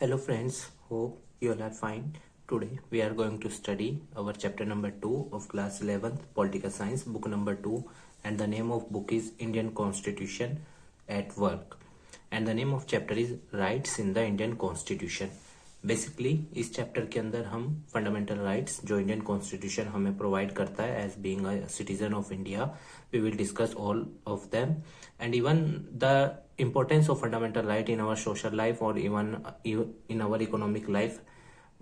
Hello friends, hope you all are fine. Today we are going to study our chapter number 2 of class 11th Political Science, book number 2, and the name of book is Indian Constitution at Work, and the name of chapter is Rights in the Indian Constitution. Basically इस chapter के अंदर हम fundamental rights जो Indian constitution हमें provide करता है as being a citizen of India, we will discuss all of them and even the importance of fundamental right in our social life or even in our economic life,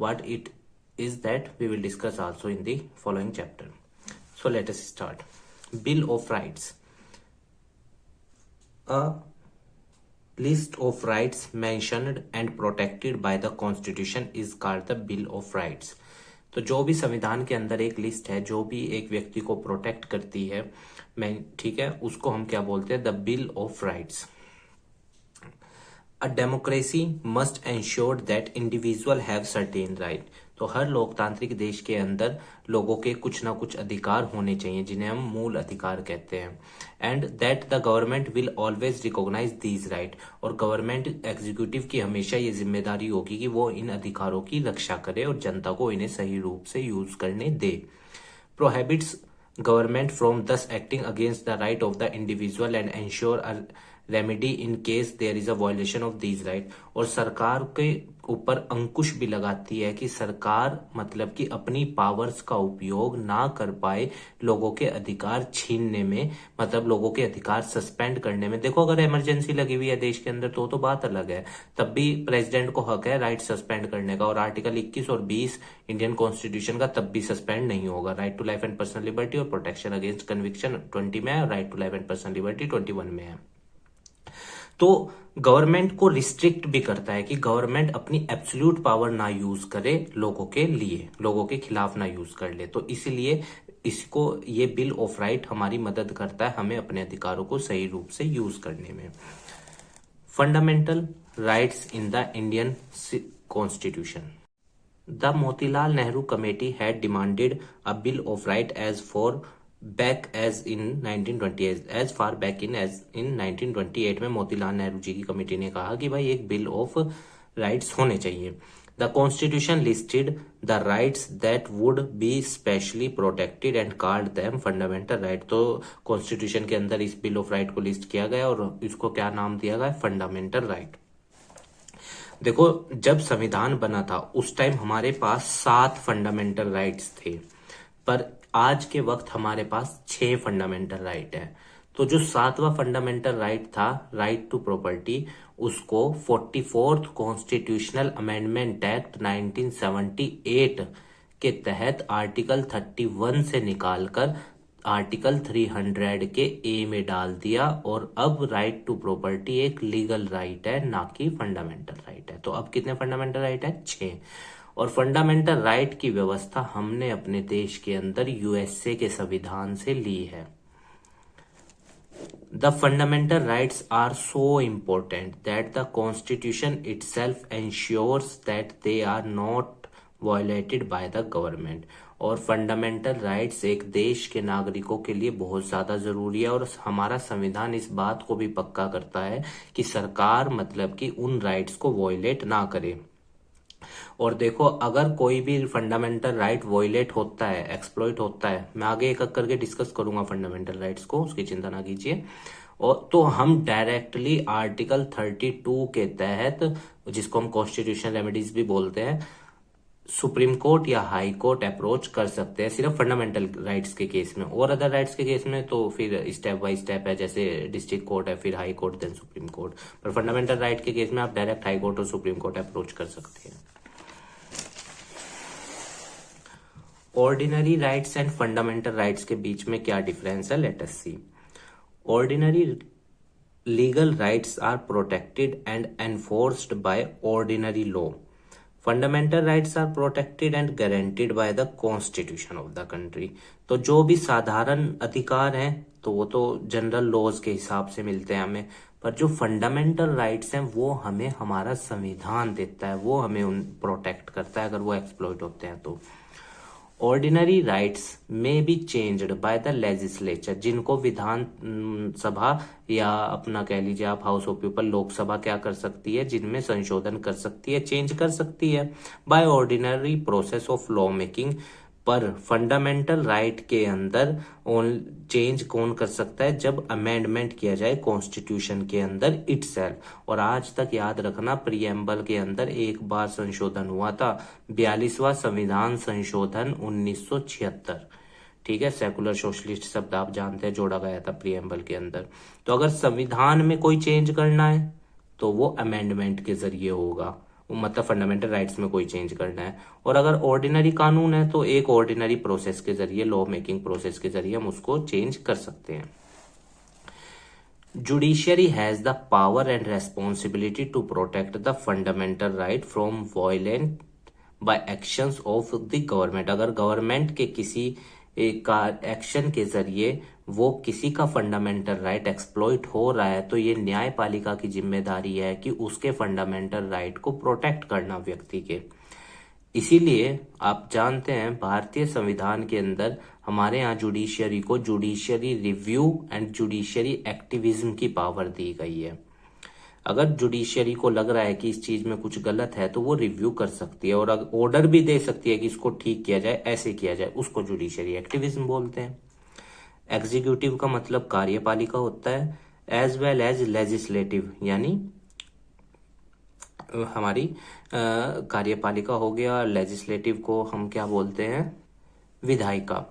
what it is, that we will discuss also in the following chapter. So let us start. Bill of Rights. A list of rights mentioned and protected by the constitution is called the Bill of Rights. तो जो भी संविधान के अंदर एक list है जो भी एक व्यक्ति को प्रोटेक्ट करती है, ठीक है, उसको हम क्या बोलते हैं? The bill of rights. A democracy must ensure that individual have certain right. तो हर लोकतांत्रिक देश के अंदर लोगों के कुछ ना कुछ अधिकार होने चाहिए जिन्हें हम मूल अधिकार कहते हैं. And that the government will always recognize these right. और गवर्नमेंट एग्जीक्यूटिव की हमेशा ये जिम्मेदारी होगी कि वो इन अधिकारों की रक्षा करे और जनता को इन्हें सही रूप से यूज करने दे. Prohibits government from this acting against the right of the individual and ensure a remedy in case there is a violation of these right. और सरकार के ऊपर अंकुश भी लगाती है कि सरकार मतलब कि अपनी पावर्स का उपयोग ना कर पाए लोगों के अधिकार छीनने में, मतलब लोगों के अधिकार सस्पेंड करने में. देखो अगर इमरजेंसी लगी हुई है देश के अंदर तो बात अलग है, तब भी प्रेसिडेंट को हक है राइट सस्पेंड करने का. और आर्टिकल 21 और 20 इंडियन कॉन्स्टिट्यूशन का तब भी सस्पेंड नहीं होगा. Right to life and personal liberty और प्रोटेक्शन अगेंस्ट कन्विक्शन 20 में है, right to life and personal liberty 21 में है. तो गवर्नमेंट को रिस्ट्रिक्ट भी करता है कि गवर्नमेंट अपनी एब्सोल्यूट पावर ना यूज करे लोगों के लिए, लोगों के खिलाफ ना यूज कर ले. तो इसलिए इसको ये बिल ऑफ राइट हमारी मदद करता है हमें अपने अधिकारों को सही रूप से यूज करने में. Fundamental rights in the Indian constitution. The Motilal Nehru committee had demanded a bill of right as far back as in 1928, as far back in as in 1928 में मोतीलाल नेहरू जी की कमेटी ने कहा कि भाई एक बिल ऑफ राइट्स होने चाहिए. The constitution listed the rights that would be specially protected and called them fundamental right. तो कॉन्स्टिट्यूशन के अंदर इस बिल ऑफ राइट को लिस्ट किया गया और इसको क्या नाम दिया गया? Fundamental right. देखो जब संविधान बना था उस टाइम हमारे पास 7 फंडामेंटल राइट्स थे, पर आज के वक्त हमारे पास 6 फंडामेंटल राइट है. तो जो 7वां फंडामेंटल राइट था, राइट टू प्रॉपर्टी, उसको 44th कॉन्स्टिट्यूशनल अमेंडमेंट एक्ट 1978 के तहत आर्टिकल 31 से निकालकर आर्टिकल 300 के ए में डाल दिया. और अब राइट टू प्रॉपर्टी एक लीगल राइट है, ना कि फंडामेंटल राइट है. तो अब कितने फंडामेंटल राइट है? 6. और फंडामेंटल राइट की व्यवस्था हमने अपने देश के अंदर यूएसए के संविधान से ली है. The fundamental rights are so important that the constitution itself ensures that they are not violated by the government. और फंडामेंटल राइट्स एक देश के नागरिकों के लिए बहुत ज्यादा जरूरी है. और हमारा संविधान इस बात को भी पक्का करता है कि सरकार मतलब कि उन राइट्स को वॉयलेट ना करे. और देखो अगर कोई भी फंडामेंटल राइट वॉयलेट होता है, एक्सप्लॉइट होता है, मैं आगे एक एक करके डिस्कस करूंगा फंडामेंटल राइट्स को, उसकी चिंता ना कीजिए. और तो हम डायरेक्टली आर्टिकल 32 के तहत, जिसको हम कॉन्स्टिट्यूशनल रेमेडीज भी बोलते हैं, सुप्रीम कोर्ट या हाई कोर्ट अप्रोच कर सकते हैं सिर्फ फंडामेंटल राइट्स के केस में. और अदर राइट्स के केस में तो फिर स्टेप बाय स्टेप है, जैसे डिस्ट्रिक्ट कोर्ट है, फिर high court, then supreme court. पर फंडामेंटल राइट के केस में आप डायरेक्ट हाई कोर्ट और सुप्रीम कोर्ट अप्रोच कर सकते हैं. Ordinary rights and fundamental rights के बीच में क्या डिफरेंस है? Let us see. Ordinary legal rights are protected and enforced by ordinary law. Fundamental rights are protected and guaranteed by the constitution of the country. तो जो भी साधारण अधिकार हैं तो वो तो जनरल लॉज के हिसाब से मिलते हैं हमें, पर जो फंडामेंटल राइट्स हैं वो हमें हमारा संविधान देता है, वो हमें उन प्रोटेक्ट करता है अगर वो एक्सप्लॉइट होते हैं तो. ऑर्डिनरी राइट्स में be changed by the legislature, जिनको विधान सभा या अपना कह लीजिए आप हाउस ऑफ पीपल लोकसभा क्या कर सकती है, जिनमें संशोधन कर सकती है, चेंज कर सकती है by ordinary process of law making. पर फंडामेंटल राइट के अंदर चेंज कौन कर सकता है, जब अमेंडमेंट किया जाए कॉन्स्टिट्यूशन के अंदर इटसेल्फ। और आज तक याद रखना प्रीएम्बल के अंदर एक बार संशोधन हुआ था, 42वां संविधान संशोधन 1976। ठीक है, सेकुलर सोशलिस्ट शब्द आप जानते हैं जोड़ा गया था प्रीएम्बल के अंदर। तो अगर संविधान में कोई चेंज करना है तो वो अमेंडमेंट के जरिए होगा, मतलब फंडामेंटल राइट्स में कोई चेंज करना है। और अगर ऑर्डिनरी कानून है तो एक ऑर्डिनरी प्रोसेस के जरिए, लॉ मेकिंग प्रोसेस के जरिए हम उसको चेंज कर सकते हैं। Judiciary has the power and responsibility to protect the fundamental right from violent by actions of the government. अगर गवर्नमेंट के किसी का एक्शन के जरिए वो किसी का फंडामेंटल राइट एक्सप्लॉइट हो रहा है तो ये न्यायपालिका की जिम्मेदारी है कि उसके फंडामेंटल राइट को प्रोटेक्ट करना व्यक्ति के। इसीलिए आप जानते हैं भारतीय संविधान के अंदर हमारे यहाँ जुडिशियरी को judiciary review and judiciary activism की पावर दी गई है। अगर जुडिशियरी को लग रहा है कि इस चीज में कुछ गलत है तो वो रिव्यू कर सकती है और ऑर्डर भी दे सकती है कि इसको ठीक किया जाए, ऐसे किया जाए, उसको जुडिशियरी एक्टिविज्म बोलते हैं। एग्जीक्यूटिव का मतलब कार्यपालिका होता है, एज वेल एज लेजिस्लेटिव, यानी हमारी कार्यपालिका हो गया, लेजिस्लेटिव को हम क्या बोलते हैं, विधायिका।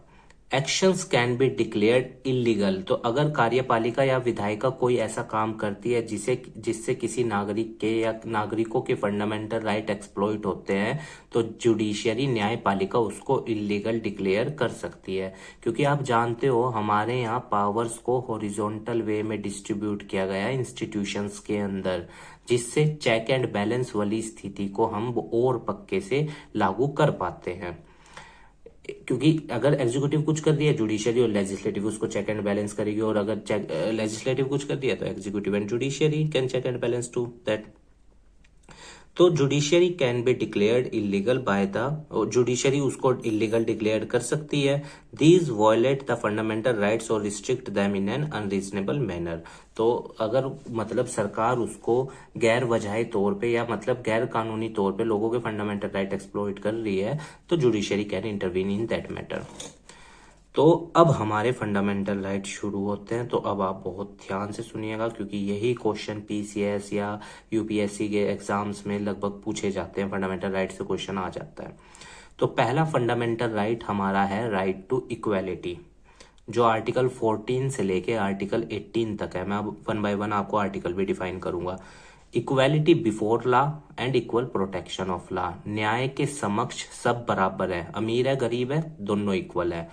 Actions can be declared illegal, तो अगर कार्यपालिका या विधायिका कोई ऐसा काम करती है जिससे किसी नागरिक के या नागरिकों के फंडामेंटल राइट एक्सप्लॉइट होते हैं तो जुडिशियरी न्यायपालिका उसको इलीगल डिक्लेयर कर सकती है। क्योंकि आप जानते हो हमारे यहाँ पावर्स को हॉरिजॉन्टल वे में डिस्ट्रीब्यूट किया गया है इंस्टीट्यूशंस के अंदर, जिससे चेक एंड बैलेंस वाली स्थिति को हम और पक्के से लागू कर पाते हैं। क्योंकि अगर एग्जीक्यूटिव कुछ कर दिया, जुडिशियरी और लेजिस्लेटिव उसको चेक एंड बैलेंस करेगी, और अगर लेजिस्लेटिव कुछ कर दिया तो executive and judiciary can check and balance to that. तो judiciary can be declared illegal by the, judiciary उसको इलीगल डिक्लेयर कर सकती है। These violate the fundamental rights और restrict them in an unreasonable manner. तो अगर मतलब सरकार उसको गैर वजही तौर पे या मतलब गैर कानूनी तौर पे लोगों के फंडामेंटल राइट एक्सप्लॉइट कर रही है तो judiciary can intervene in that matter. तो अब हमारे फंडामेंटल राइट शुरू होते हैं, तो अब आप बहुत ध्यान से सुनिएगा क्योंकि यही क्वेश्चन पीसीएस या यूपीएससी के एग्जाम्स में लगभग पूछे जाते हैं, फंडामेंटल राइट से क्वेश्चन आ जाता है। तो पहला फंडामेंटल राइट हमारा है राइट टू इक्वेलिटी, जो आर्टिकल 14 से लेके आर्टिकल 18 तक है। मैं अब 1 बाय 1 आपको आर्टिकल भी डिफाइन करूंगा। Equality before law and equal protection of law, न्याय के समक्ष सब बराबर है, अमीर है गरीब है दोनों इक्वल है।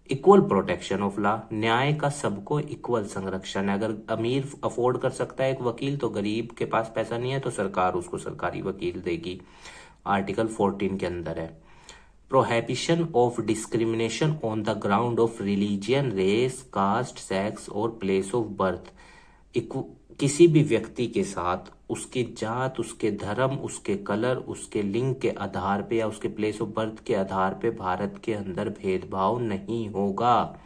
इक्वल प्रोटेक्शन ऑफ लॉ, न्याय का सबको इक्वल संरक्षण है। अगर अमीर अफोर्ड कर सकता है एक वकील तो गरीब के पास पैसा नहीं है तो सरकार उसको सरकारी वकील देगी, आर्टिकल 14 के अंदर है। Prohibition of discrimination on the ground of religion, race, caste, sex और प्लेस ऑफ बर्थ, किसी भी व्यक्ति के साथ उसकी जात, उसके धर्म, उसके कलर, उसके लिंग के आधार पे या उसके प्लेस ऑफ बर्थ के आधार पे भारत के अंदर भेदभाव नहीं होगा।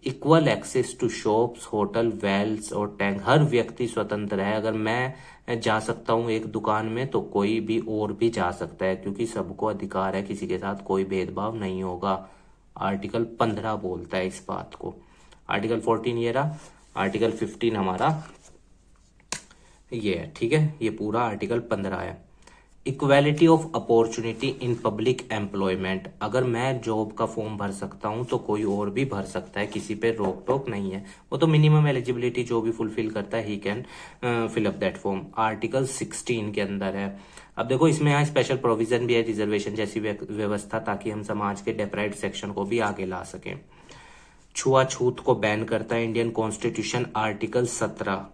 Equal access to shops, hotel, wells और टैंक, हर व्यक्ति स्वतंत्र है। अगर मैं जा सकता हूं एक दुकान में तो कोई भी और भी जा सकता है, क्योंकि सबको अधिकार है, किसी के साथ कोई भेदभाव नहीं होगा। आर्टिकल 15 बोलता है इस बात को। आर्टिकल 14 ये रहा, आर्टिकल 15 हमारा ये है, ठीक है, ये पूरा आर्टिकल 15 है। Equality of opportunity in public employment, अगर मैं जॉब का फॉर्म भर सकता हूं तो कोई और भी भर सकता है, किसी पे रोक टोक नहीं है। वो तो मिनिमम एलिजिबिलिटी जो भी फुलफिल करता है he can fill up that form, article 16 के अंदर है। अब देखो इसमें यहाँ स्पेशल प्रोविजन भी है, रिजर्वेशन जैसी व्यवस्था, ताकि हम समाज के डेप्राइव्ड सेक्शन को भी आगे ला सकें। छुआछूत को बैन करता है इंडियन कॉन्स्टिट्यूशन, आर्टिकल 17।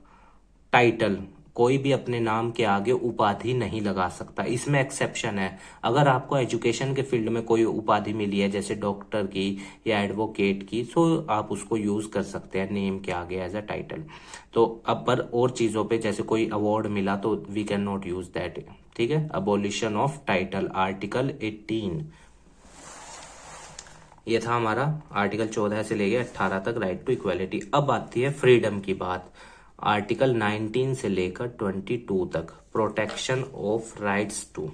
टाइटल, कोई भी अपने नाम के आगे उपाधि नहीं लगा सकता, इसमें एक्सेप्शन है। अगर आपको एजुकेशन के फील्ड में कोई उपाधि मिली है जैसे डॉक्टर की या एडवोकेट की, तो आप उसको यूज कर सकते हैं नेम के आगे एज अ टाइटल। तो अब पर और चीजों पे जैसे कोई अवार्ड मिला तो we can not use that, ठीक है। Abolition of title, article 18। ये था हमारा आर्टिकल 14 से लेके 18 तक, राइट टू इक्वालिटी। अब आती है फ्रीडम की बात, आर्टिकल 19 से लेकर 22 तक, प्रोटेक्शन ऑफ राइट्स टू।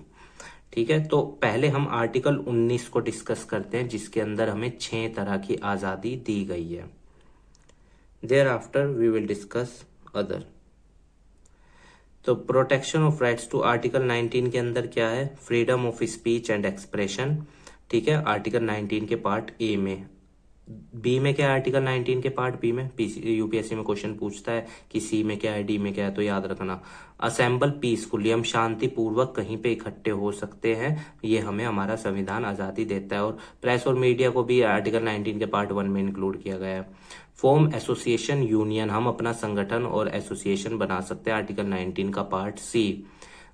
ठीक है, तो पहले हम आर्टिकल 19 को डिस्कस करते हैं, जिसके अंदर हमें 6 तरह की आजादी दी गई है। There after we will discuss other. तो protection of rights to article 19 के अंदर क्या है, freedom of speech and expression. ठीक है, आर्टिकल 19 के पार्ट ए में। बी में क्या है, आर्टिकल 19 के पार्ट बी में यूपीएससी में क्वेश्चन पूछता है कि सी में क्या है, डी में क्या है, तो याद रखना। असेंबल पीसफुली, हम शांति पूर्वक कहीं पे इकट्ठे हो सकते हैं, ये हमें हमारा संविधान आजादी देता है। और प्रेस और मीडिया को भी आर्टिकल 19 के पार्ट 1 में इंक्लूड किया गया है। फॉर्म एसोसिएशन यूनियन, हम अपना संगठन और एसोसिएशन बना सकते हैं, आर्टिकल 19 का पार्ट सी।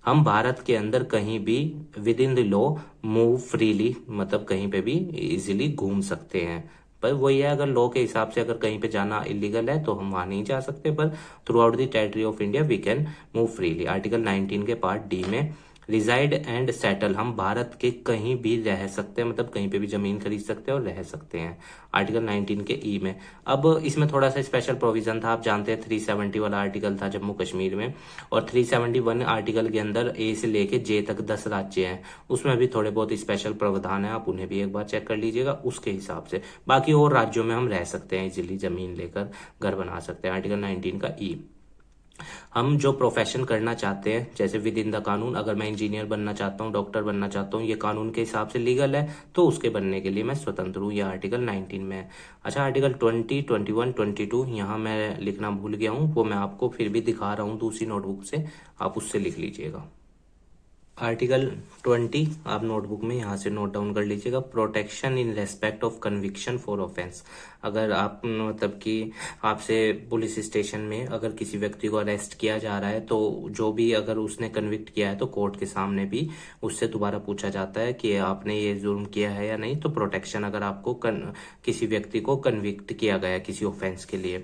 हम भारत के अंदर कहीं भी with in the law move freely, मतलब कहीं पे भी इजीली घूम सकते हैं। पर वही है, अगर लॉ के हिसाब से अगर कहीं पे जाना इलीगल है तो हम वहां नहीं जा सकते, पर throughout the territory of India we can move freely. Article 19 के पार्ट डी में रिजाइड एंड सेटल, हम भारत के कहीं भी रह सकते हैं, मतलब कहीं पे भी जमीन खरीद सकते हैं और रह सकते हैं, आर्टिकल 19 के ई में। अब इसमें थोड़ा सा स्पेशल प्रोविजन था, आप जानते हैं 370 वाला आर्टिकल था जम्मू कश्मीर में, और 371 आर्टिकल के अंदर ए से लेके जे तक 10 राज्य हैं, उसमें भी थोड़े बहुत स्पेशल प्रावधान है, आप उन्हें भी एक बार चेक कर लीजिएगा उसके हिसाब से। बाकी और राज्यों में हम रह सकते हैं, इजिली जमीन लेकर घर बना सकते हैं, आर्टिकल 19 का ई। हम जो प्रोफेशन करना चाहते हैं, जैसे विद इन द कानून, अगर मैं इंजीनियर बनना चाहता हूँ, डॉक्टर बनना चाहता हूँ, ये कानून के हिसाब से लीगल है, तो उसके बनने के लिए मैं स्वतंत्र हूँ, ये आर्टिकल 19 में है। अच्छा, आर्टिकल 20, 21, 22 यहाँ मैं लिखना भूल गया हूँ, वो मैं आपको फिर भी दिखा रहा हूँ दूसरी नोटबुक से, आप उससे लिख लीजिएगा। आर्टिकल 20 आप नोटबुक में यहाँ से नोट डाउन कर लीजिएगा, protection in respect of conviction for offence. अगर आप मतलब कि आपसे पुलिस स्टेशन में अगर किसी व्यक्ति को अरेस्ट किया जा रहा है, तो जो भी अगर उसने कन्विक्ट किया है तो कोर्ट के सामने भी उससे दोबारा पूछा जाता है कि आपने ये जुर्म किया है या नहीं, तो प्रोटेक्शन अगर आपको किसी व्यक्ति को कन्विक्ट किया गया किसी ऑफेंस के लिए।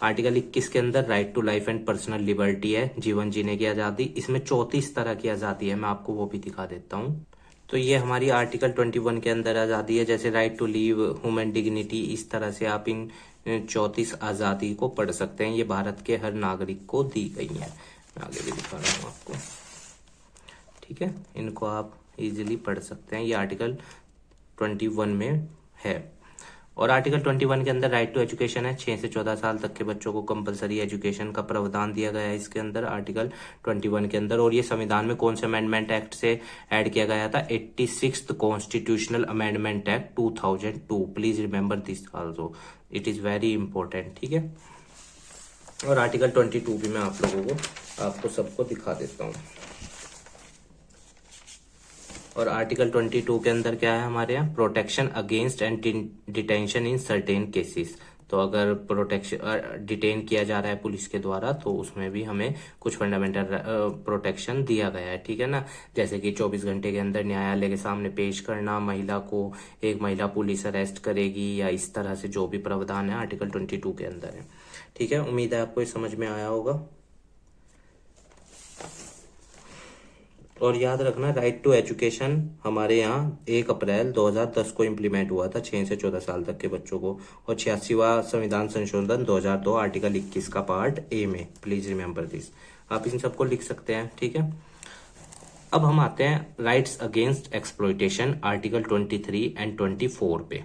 आर्टिकल 21 के अंदर right to life and personal liberty है, जीवन जीने की आजादी। इसमें 34 तरह की आजादी है, मैं आपको वो भी दिखा देता हूँ। तो ये हमारी आर्टिकल 21 के अंदर आजादी है, जैसे right to live, human dignity, इस तरह से आप इन 34 आजादी को पढ़ सकते हैं, ये भारत के हर नागरिक को दी गई है। मैं आगे भी दिखा रहा हूँ आपको, ठीक है, इनको आप इजीली पढ़ सकते हैं, ये आर्टिकल 21 में है। और आर्टिकल 21 के अंदर राइट टू एजुकेशन है, 6 से 14 साल तक के बच्चों को कंपलसरी एजुकेशन का प्रावधान दिया गया है इसके अंदर, आर्टिकल 21 के अंदर। और ये संविधान में कौन से अमेंडमेंट एक्ट से ऐड किया गया था, 86th constitutional amendment act 2002। Please remember this also, it is very important, ठीक है। और आर्टिकल 22 भी मैं आप लोगों को आपको सबको दिखा देता हूँ। और आर्टिकल 22 के अंदर क्या है हमारे यहाँ, protection against and detention in certain cases. तो अगर प्रोटेक्शन डिटेन किया जा रहा है पुलिस के द्वारा, तो उसमें भी हमें कुछ फंडामेंटल प्रोटेक्शन दिया गया है, ठीक है ना। जैसे कि 24 घंटे के अंदर न्यायालय के सामने पेश करना, महिला को, एक महिला पुलिस अरेस्ट करेगी, या इस तरह से जो भी प्रावधान है आर्टिकल 22 के अंदर है, ठीक है। उम्मीद है आपको ये समझ में आया होगा। और याद रखना, राइट टू एजुकेशन हमारे यहाँ 1 अप्रैल 2010 को इम्प्लीमेंट हुआ था 6 से 14 साल तक के बच्चों को। और 86वां संविधान संशोधन 2002 आर्टिकल 21 का पार्ट ए में, प्लीज रिमेंबर दिस, आप इन सबको लिख सकते हैं, ठीक है। अब हम आते हैं rights against exploitation, article 23 and 24 पे।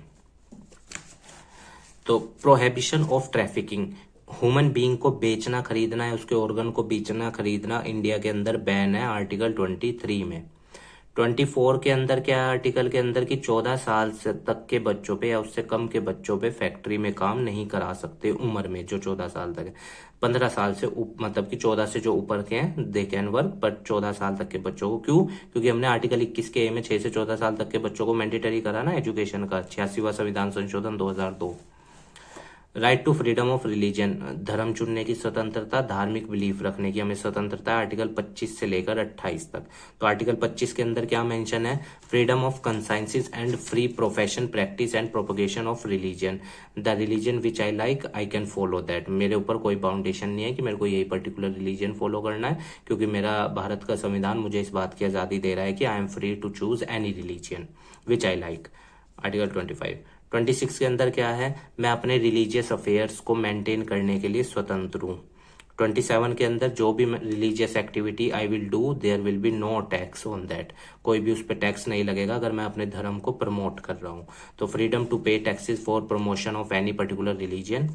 तो prohibition of trafficking, human being को बेचना खरीदना है, उसके ऑर्गन को बेचना खरीदना इंडिया के अंदर बैन है, आर्टिकल 23 में। 24 के अंदर क्या है, आर्टिकल के अंदर की 14 साल से तक के बच्चों पे या उससे कम के बच्चों पे फैक्ट्री में काम नहीं करा सकते उम्र में, जो 14 साल तक है। 15 साल से मतलब कि 14 से जो ऊपर के हैं दे कैन वर्क, पर 14 साल तक के बच्चों को क्यों, क्योंकि हमने आर्टिकल 21 के ए में 6 से 14 साल तक के बच्चों को मैंडेटरी करा ना एजुकेशन का, 86वां संविधान संशोधन 2002। Right to freedom of religion, धर्म चुनने की स्वतंत्रता, धार्मिक बिलीफ रखने की हमें स्वतंत्रता है, आर्टिकल 25 से लेकर 28 तक। तो आर्टिकल 25 के अंदर क्या मेंशन है, freedom of consciences and free profession, practice and propagation of religion, the religion which I like I can follow that. मेरे ऊपर कोई बाउंडेशन नहीं है कि मेरे को यही पर्टिकुलर रिलीजन फॉलो करना है, क्योंकि मेरा भारत का संविधान मुझे इस बात की आजादी दे रहा है कि I am free to choose any religion which I like, article 25। 26 के अंदर क्या है, मैं अपने रिलीजियस अफेयर्स को मेंटेन करने के लिए स्वतंत्र हूँ। 27 के अंदर जो भी religious activity I will do there will be no tax on that, कोई भी उस पर टैक्स नहीं लगेगा अगर मैं अपने धर्म को प्रमोट कर रहा हूँ। तो freedom to pay taxes for promotion of any particular religion.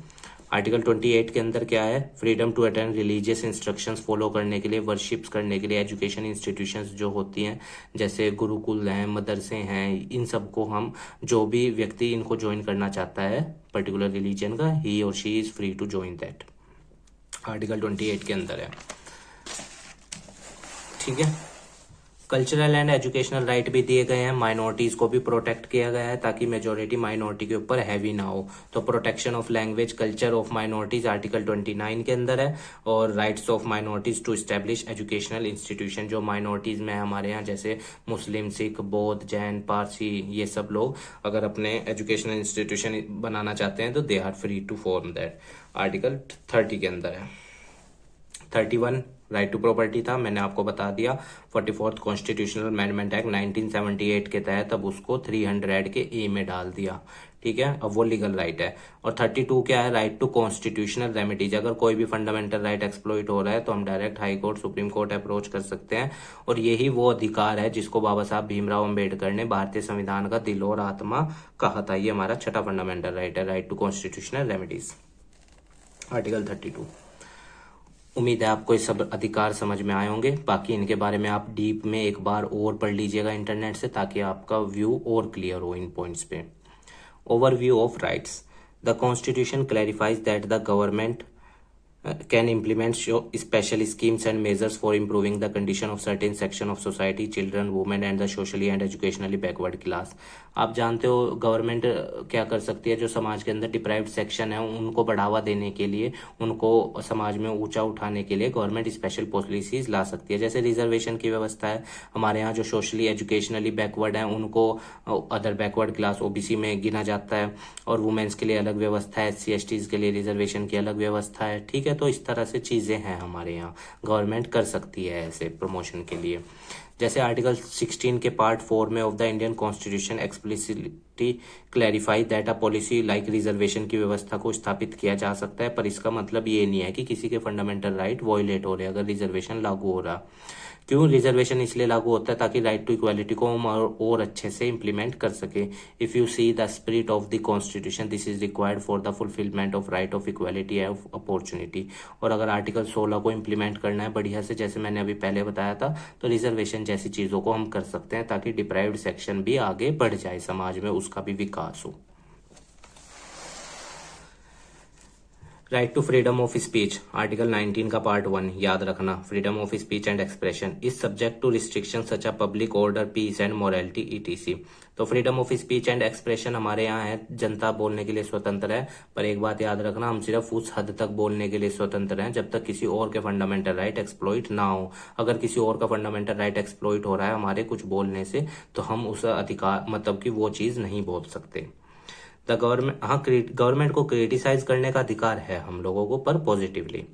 Article 28 के अंदर क्या है, freedom to attend religious instructions follow करने के लिए, वर्शिप्स करने के लिए एजुकेशन इंस्टीट्यूशंस जो होती हैं जैसे गुरुकुल हैं, मदरसे हैं, इन सबको हम, जो भी व्यक्ति इनको ज्वाइन करना चाहता है पर्टिकुलर रिलीजन का, ही और she is free to join that. Article 28 के अंदर है, ठीक है। कल्चरल एंड एजुकेशनल राइट भी दिए गए हैं, माइनॉरिटीज को भी प्रोटेक्ट किया गया है ताकि मेजोरिटी माइनॉरिटी के ऊपर हैवी ना हो। तो protection of language culture of minorities article 29 के अंदर है, और rights of minorities to establish educational institution, जो माइनॉरिटीज में हमारे यहाँ जैसे मुस्लिम, सिख, बौद्ध, जैन, पारसी, ये सब लोग अगर अपने एजुकेशनल इंस्टीट्यूशन बनाना चाहते हैं तो they are free to form that. Article 30 के अंदर है। 31 राइट टू प्रॉपर्टी था, मैंने आपको बता दिया। 44th कॉन्स्टिट्यूशनल अमेंडमेंट एक्ट 1978 के तहत अब उसको 300 के ए में डाल दिया, ठीक है, अब वो लीगल राइट है। और 32 क्या है, राइट टू कॉन्स्टिट्यूशनल रेमेडीज, अगर कोई भी फंडामेंटल राइट एक्सप्लॉइट हो रहा है तो हम direct high court, supreme court approach कर सकते हैं। और यही वो अधिकार है जिसको बाबा साहब भीमराव अंबेडकर ने भारतीय संविधान का दिल और आत्मा कहा था। ये हमारा छठा फंडामेंटल राइट है, right to constitutional remedies. Article 32। उम्मीद है आपको ये सब अधिकार समझ में आए होंगे, बाकी इनके बारे में आप डीप में एक बार और पढ़ लीजिएगा इंटरनेट से ताकि आपका व्यू और क्लियर हो इन पॉइंट्स पे। Overview of rights. The constitution clarifies that the government can implement special schemes and measures for improving the condition of certain section of society, children, women and the socially and educationally backward class। आप जानते हो government क्या कर सकती है, जो समाज के अंदर डिप्राइव्ड सेक्शन है उनको बढ़ावा देने के लिए, उनको समाज में ऊंचा उठाने के लिए गवर्नमेंट स्पेशल पॉलिसीज ला सकती है। जैसे रिजर्वेशन की व्यवस्था है हमारे यहाँ, जो सोशली एजुकेशनली बैकवर्ड है उनको अदर बैकवर्ड क्लास ओबीसी में गिना जाता है, और वुमेन्स के लिए अलग व्यवस्था है, SC STs के लिए रिजर्वेशन की अलग व्यवस्था है, ठीक है। तो इस तरह से चीजें हैं हमारे यहाँ, गवर्नमेंट कर सकती है ऐसे प्रमोशन के लिए। जैसे आर्टिकल 16 के पार्ट 4 में of the Indian constitution explicitly clarify that a policy like reservation की व्यवस्था को स्थापित किया जा सकता है, पर इसका मतलब ये नहीं है कि किसी के फंडामेंटल राइट वॉयलेट हो रहे अगर रिजर्वेशन लागू हो रहा। क्यों रिजर्वेशन इसलिए लागू होता है, ताकि राइट टू इक्वालिटी को हम और अच्छे से इंप्लीमेंट कर सके। If you see the spirit of the constitution this is required for the fulfilment of right of equality of opportunity. और अगर आर्टिकल 16 को इंप्लीमेंट करना है बढ़िया से, जैसे मैंने अभी पहले बताया था, तो रिजर्वेशन जैसी चीजों को हम कर सकते हैं ताकि डिप्राइव्ड सेक्शन भी आगे बढ़ जाए, समाज में उसका भी विकास हो। Right to freedom of speech article 19 का पार्ट 1 याद रखना। Freedom of speech and expression is subject to restriction such a public order, peace and morality ETC। तो freedom of speech and expression हमारे यहाँ है, जनता बोलने के लिए स्वतंत्र है, पर एक बात याद रखना, हम सिर्फ उस हद तक बोलने के लिए स्वतंत्र हैं जब तक किसी और के फंडामेंटल राइट एक्सप्लॉइट ना हो। अगर किसी और का फंडामेंटल राइट एक्सप्लॉइट हो रहा है हमारे कुछ बोलने से, तो हम उस अधिकार मतलब कि वो चीज नहीं बोल सकते। द गवर्नमेंट, हाँ, गवर्नमेंट को क्रिटिसाइज करने का अधिकार है हम लोगों को, पर पॉजिटिवली।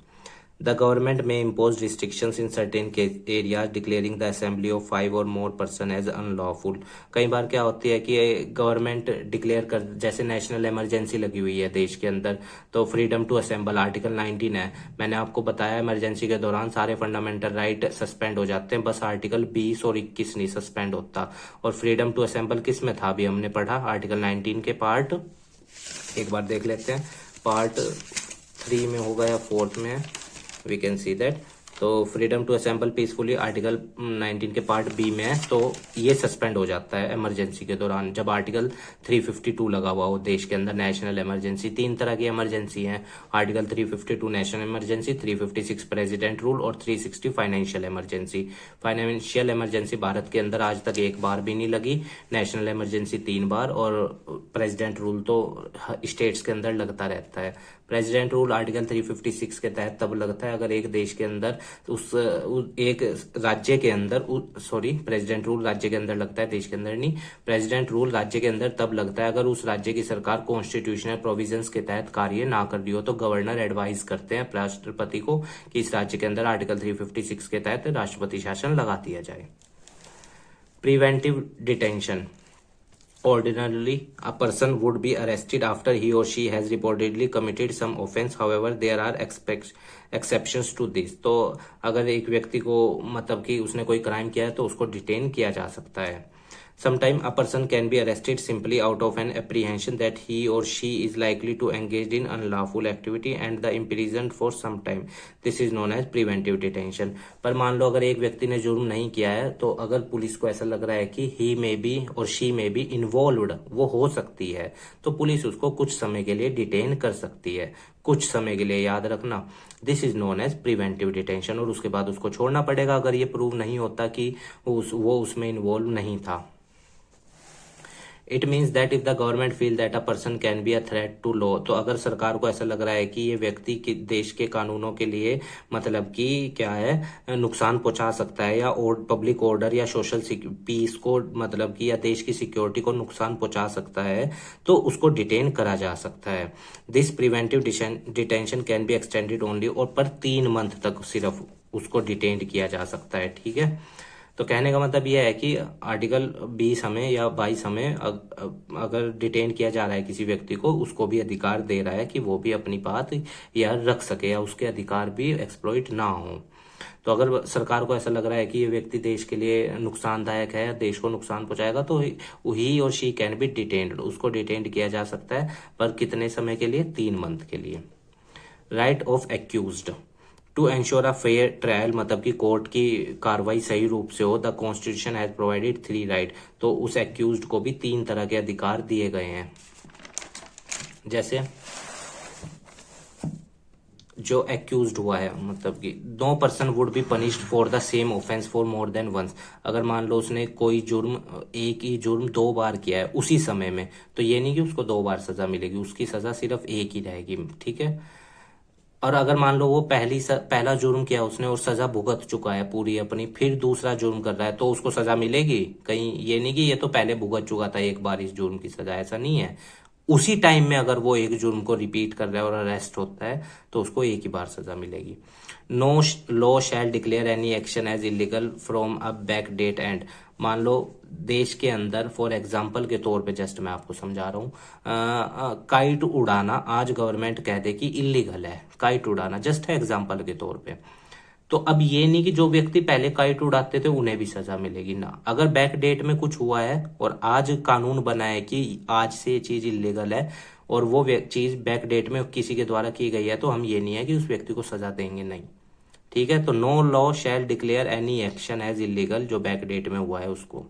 द गवर्नमेंट में impose restrictions in certain areas declaring the assembly of 5 और मोर पर्सन एज अनलॉफुल। कई बार क्या होती है कि गवर्नमेंट डिक्लेयर कर, जैसे नेशनल इमरजेंसी लगी हुई है देश के अंदर, तो फ्रीडम टू असेंबल आर्टिकल 19 है। मैंने आपको बताया इमरजेंसी के दौरान सारे फंडामेंटल राइट सस्पेंड हो जाते हैं, बस आर्टिकल 20 और 21 नहीं सस्पेंड होता। और फ्रीडम टू असेंबल किस में था, अभी हमने पढ़ा आर्टिकल 19 के पार्ट, एक बार देख लेते हैं, पार्ट 3 में होगा या 4th में है, we can see that। तो freedom to assemble peacefully article 19 के पार्ट B में है, तो ये सस्पेंड हो जाता है इमरजेंसी के दौरान जब आर्टिकल 352 लगा हुआ हो देश के अंदर, नेशनल इमरजेंसी। 3 तरह की इमरजेंसी है, article 352 national emergency, 356 president rule और 360 financial emergency. Financial emergency Bharat के अंदर आज तक एक बार भी नहीं लगी, नेशनल इमरजेंसी 3 बार, और प्रेसिडेंट रूल तो स्टेट्स के अंदर लगता रहता है। प्रेसिडेंट रूल आर्टिकल 356 के तहत तब लगता है अगर एक देश के अंदर उस एक राज्य के अंदर, सॉरी, प्रेसिडेंट रूल राज्य के अंदर लगता है, देश के अंदर नहीं। प्रेसिडेंट रूल राज्य के अंदर तब लगता है अगर उस राज्य की सरकार कॉन्स्टिट्यूशनल प्रोविजंस के तहत कार्य ना कर रही हो, तो गवर्नर एडवाइज करते हैं राष्ट्रपति को कि इस राज्य के अंदर आर्टिकल 356 के तहत राष्ट्रपति शासन लगा दिया जाए। Preventive detention Ordinarily, a person would be arrested after he or she has reportedly committed some offense. However, there are exceptions to this. तो अगर एक व्यक्ति को मतलब कि उसने कोई क्राइम किया है तो उसको डिटेन किया जा सकता है. Sometimes a person can be arrested simply out of an apprehension that he or she is likely to engage in unlawful activity and the imprisoned for some time. This is known as preventive detention. पर मान लो अगर एक व्यक्ति ने जुर्म नहीं किया है तो अगर पुलिस को ऐसा लग रहा है कि he may be और she may be involved, वो हो सकती है, तो पुलिस उसको कुछ समय के लिए डिटेन कर सकती है. कुछ समय के लिए, याद रखना. This is known as preventive detention. और उसके बाद उसको छोड़ना पड़ेगा अगर ये प्रूव नहीं होता कि वो उसमें इन्वॉल्व नहीं था. It means that if the government feel that a person can be a threat to law, तो अगर सरकार को ऐसा लग रहा है कि ये व्यक्ति देश के कानूनों के लिए मतलब कि क्या है नुकसान पहुंचा सकता है या पब्लिक ऑर्डर या सोशल पीस को मतलब कि या देश की सिक्योरिटी को नुकसान पहुंचा सकता है, तो उसको डिटेन करा जा सकता है. This preventive detention can be extended only, और पर 3 मंथ तक सिर्फ उसको डिटेन किया जा सकता है. ठीक है, तो कहने का मतलब यह है कि आर्टिकल 20 हमें या 22 हमें अगर डिटेन किया जा रहा है किसी व्यक्ति को, उसको भी अधिकार दे रहा है कि वो भी अपनी बात या रख सके या उसके अधिकार भी एक्सप्लॉइट ना हो. तो अगर सरकार को ऐसा लग रहा है कि ये व्यक्ति देश के लिए नुकसानदायक है, देश को नुकसान पहुंचाएगा, तो ही और शी कैन बी डिटेन्ड, उसको डिटेन्ड किया जा सकता है. पर कितने समय के लिए? 3 मंथ के लिए. Right of accused to ensure a fair trial, मतलब कि कोर्ट की कार्रवाई सही रूप से हो. The constitution has provided 3 right, तो उस एक्यूज्ड को भी 3 तरह के अधिकार दिए गए हैं. जैसे जो एक्यूज्ड हुआ है, मतलब कि no person would be punished for the same offence for more than once. अगर मान लो उसने कोई जुर्म, एक ही जुर्म 2 बार किया है उसी समय में, तो ये नहीं कि उसको 2 बार सजा मिलेगी, उसकी सजा सिर्फ एक ही रहेगी. ठीक है. और अगर मान लो वो पहला जुर्म किया उसने और सजा भुगत चुका है पूरी अपनी, फिर दूसरा जुर्म कर रहा है, तो उसको सजा मिलेगी? कहीं ये नहीं कि ये तो पहले भुगत चुका था एक बार इस जुर्म की सजा, ऐसा नहीं है. उसी टाइम में अगर वो एक जुर्म को रिपीट कर रहा है और अरेस्ट होता है तो उसको एक ही बार सजा मिलेगी. No law shall declare any action as illegal from a back date and. मान लो देश के अंदर फॉर एग्जाम्पल के तौर पे जस्ट मैं आपको समझा रहा हूँ, काइट उड़ाना आज गवर्नमेंट कह दे कि इलीगल है काइट उड़ाना, जस्ट है एग्जाम्पल के तौर पे, तो अब ये नहीं कि जो व्यक्ति पहले काइट उड़ाते थे उन्हें भी सजा मिलेगी ना. अगर बैक डेट में कुछ हुआ है और आज कानून बना है कि आज से ये चीज इलीगल है और वो चीज बैक डेट में किसी के द्वारा की गई है, तो हम ये नहीं है कि उस व्यक्ति को सजा देंगे, नहीं. ठीक है, तो no law shall declare any action as illegal, जो बैक डेट में हुआ है उसको.